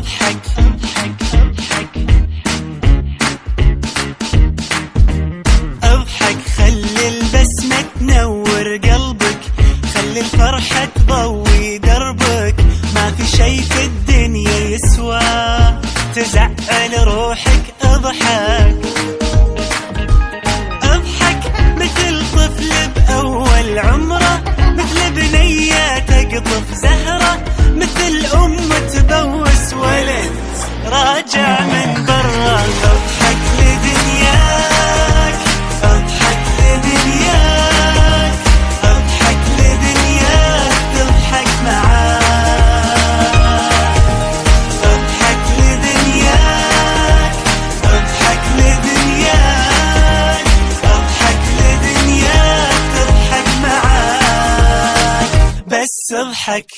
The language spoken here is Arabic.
اضحك اضحك، خلي البسمة تنور قلبك، خلي الفرحة تضوي دربك، ما في شي في الدنيا يسوى تزعل روحك. اضحك اضحك مثل طفل بأول عمره، مثل بنية تقطف زهرة، مثل أم تبوس ولد راجع من برا. اضحك لدنياك، اضحك لدنياك، اضحك لدنياك تضحك معاك. اضحك لدنياك، اضحك لدنياك، اضحك لدنياك تضحك معاك، بس اضحك.